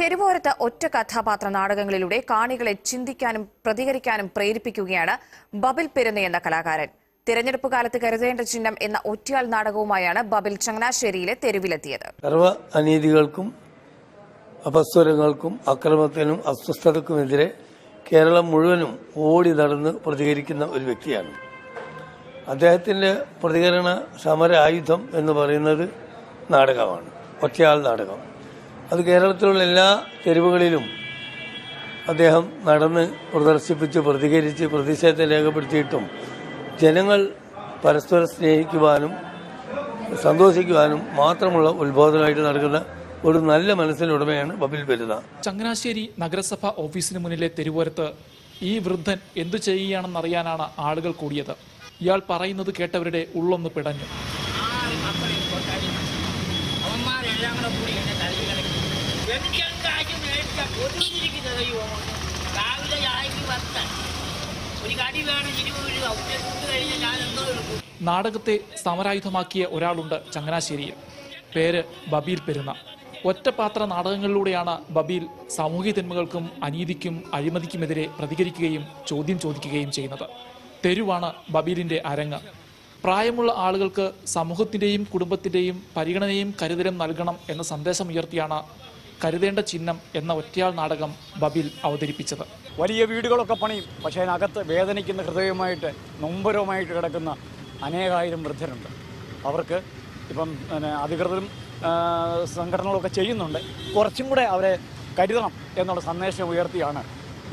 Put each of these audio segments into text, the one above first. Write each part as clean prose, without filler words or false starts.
തെരുവോരത്ത് ഒറ്റ കഥാപാത്ര നാടകങ്ങളിലൂടെ കാണികളെ ചിന്തിക്കാനും പ്രതികരിക്കാനും പ്രേരിപ്പിക്കുകയാണ് ബബിൽ പെരുന്ന എന്ന കലാകാരൻ. തിരഞ്ഞെടുപ്പ് കാലത്ത് കരുതേണ്ട ചിഹ്നം എന്ന ഒറ്റയാൾ നാടകവുമായാണ് ബബിൽ ചങ്ങനാശ്ശേരിയിലെ തെരുവിലെത്തിയത്. സർവ്വ അനീതികൾക്കും അപസ്വരങ്ങൾക്കും അക്രമത്തിനും അസ്വസ്ഥതക്കുമെതിരെ കേരളം മുഴുവനും ഓടി നടന്ന് പ്രതികരിക്കുന്ന ഒരു വ്യക്തിയാണ്. അദ്ദേഹത്തിന്റെ പ്രതികരണ സമര ആയുധം എന്ന് പറയുന്നത് നാടകമാണ്, ഒറ്റയാൾ നാടകം. അത് കേരളത്തിലുള്ള എല്ലാ തെരുവുകളിലും അദ്ദേഹം നടന്ന് പ്രദർശിപ്പിച്ച് പ്രതികരിച്ച് പ്രതിഷേധം രേഖപ്പെടുത്തിയിട്ടും ജനങ്ങൾ പരസ്പരം സ്നേഹിക്കുവാനും സന്തോഷിക്കുവാനും മാത്രമുള്ള ഉത്ബോധനമായിട്ട് നടക്കുന്ന ഒരു നല്ല മനസ്സിനുടമയാണ് ബബിൽ പെരുന്ന. ചങ്ങനാശ്ശേരി നഗരസഭ ഓഫീസിന് മുന്നിലെ തെരുവോരത്ത് ഈ വൃദ്ധൻ എന്തു ചെയ്യുകയാണെന്നറിയാനാണ് ആളുകൾ കൂടിയത്. ഇയാൾ പറയുന്നത് കേട്ടവരുടെ ഉള്ളൊന്ന് പിടഞ്ഞു. നാടകത്തെ സമരായുധമാക്കിയ ഒരാളുണ്ട് ചങ്ങനാശ്ശേരിയിൽ. പേര് ബബീൽ പെരുന്ന. ഒറ്റപാത്ര നാടകങ്ങളിലൂടെയാണ് ബബീൽ സാമൂഹ്യ തിന്മകൾക്കും അനീതിക്കും അഴിമതിക്കുമെതിരെ പ്രതികരിക്കുകയും ചോദ്യം ചോദിക്കുകയും ചെയ്യുന്നത്. തെരുവാണ് ബബീലിന്റെ അരങ്ങ്. പ്രായമുള്ള ആളുകൾക്ക് സമൂഹത്തിന്റെയും കുടുംബത്തിന്റെയും പരിഗണനയും കരുതലും നൽകണം എന്ന സന്ദേശം ഉയർത്തിയാണ് കരുതേണ്ട ചിഹ്നം എന്ന ഒറ്റയാൾ നാടകം ബബിൽ അവതരിപ്പിച്ചത്. വലിയ വീടുകളൊക്കെ പണിയും, പക്ഷേ അതിനകത്ത് വേദനിക്കുന്ന ഹൃദയമായിട്ട് നൊമ്പരവുമായിട്ട് കിടക്കുന്ന അനേകായിരം വൃദ്ധരുണ്ട്. അവർക്ക് ഇപ്പം അധികൃതരും സംഘടനകളൊക്കെ ചെയ്യുന്നുണ്ട്. കുറച്ചും കൂടെ അവരെ കരുതണം എന്നുള്ള സന്ദേശം ഉയർത്തിയാണ്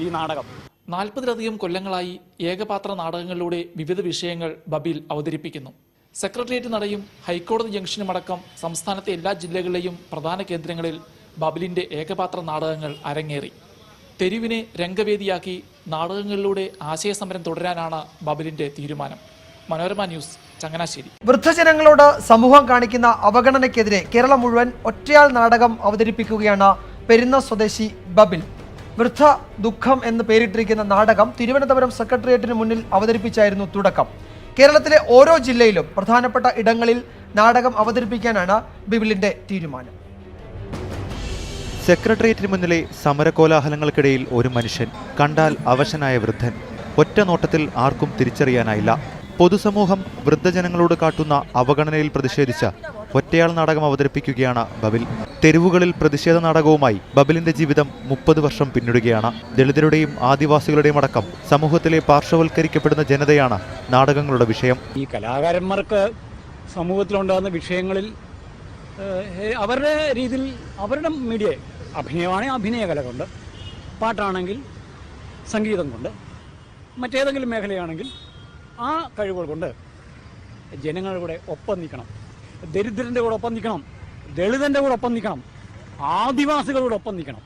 ഈ നാടകം. 40-ലധികം കൊല്ലങ്ങളായി ഏകപാത്ര നാടകങ്ങളിലൂടെ വിവിധ വിഷയങ്ങൾ ബബിൽ അവതരിപ്പിക്കുന്നു. സെക്രട്ടേറിയറ്റ് നടയും ഹൈക്കോടതി ജംഗ്ഷനുമടക്കം സംസ്ഥാനത്തെ എല്ലാ ജില്ലകളിലെയും പ്രധാന കേന്ദ്രങ്ങളിൽ ബബിലിന്റെ ഏകപാത്ര നാടകങ്ങൾ അരങ്ങേറി. തെരുവിനെ രംഗവേദിയാക്കി നാടകങ്ങളിലൂടെ ആശയസമരം തുടരാനാണ് ബബിലിന്റെ തീരുമാനം. മനോരമ ന്യൂസ്, ചങ്ങനാശ്ശേരി. വൃദ്ധജനങ്ങളോട് സമൂഹം കാണിക്കുന്ന അവഗണനയ്ക്കെതിരെ കേരളം മുഴുവൻ ഒറ്റയാൾ നാടകം അവതരിപ്പിക്കുകയാണ് പെരുന്ന സ്വദേശി ബബിൽ. വൃദ്ധ ദുഃഖം എന്ന് പേരിട്ടിരിക്കുന്ന നാടകം തിരുവനന്തപുരം സെക്രട്ടേറിയറ്റിന് മുന്നിൽ അവതരിപ്പിച്ചായിരുന്നു തുടക്കം. കേരളത്തിലെ ഓരോ ജില്ലയിലും പ്രധാനപ്പെട്ട ഇടങ്ങളിൽ നാടകം അവതരിപ്പിക്കാനാണ് ബിബിലിന്റെ തീരുമാനം. സെക്രട്ടേറിയറ്റിന് മുന്നിലെ സമരകോലാഹലങ്ങൾക്കിടയിൽ ഒരു മനുഷ്യൻ, കണ്ടാൽ അവശനായ വൃദ്ധൻ. ഒറ്റ നോട്ടത്തിൽ ആർക്കും തിരിച്ചറിയാനായില്ല. പൊതുസമൂഹം വൃദ്ധജനങ്ങളോട് കാട്ടുന്ന അവഗണനയിൽ പ്രതിഷേധിച്ച ഒറ്റയാൾ നാടകം അവതരിപ്പിക്കുകയാണ് ബബിൽ. തെരുവുകളിൽ പ്രതിഷേധ നാടകവുമായി ബബിലിന്റെ ജീവിതം 30 വർഷം പിന്നിടുകയാണ്. ദളിതരുടെയും ആദിവാസികളുടെയും അടക്കം സമൂഹത്തിലെ പാർശ്വവൽക്കരിക്കപ്പെടുന്ന ജനതയാണ് നാടകങ്ങളുടെ വിഷയം. ഈ കലാകാരന്മാർക്ക് സമൂഹത്തിലുണ്ടാകുന്ന വിഷയങ്ങളിൽ അവരുടെ രീതിയിൽ അവരുടെ മീഡിയ അഭിനയമാണെങ്കിൽ അഭിനയ കല കൊണ്ട്, പാട്ടാണെങ്കിൽ സംഗീതം കൊണ്ട്, മറ്റേതെങ്കിലും മേഖലയാണെങ്കിൽ ആ കഴിവുകൾ കൊണ്ട് ജനങ്ങളുടെ കൂടെ ഒപ്പം നിൽക്കണം. ദരിദ്രൻ്റെ കൂടെ ഒപ്പം നിൽക്കണം, ദളിതൻ്റെ കൂടെ ഒപ്പം നിൽക്കണം, ആദിവാസികളുടെ ഒപ്പം നിൽക്കണം.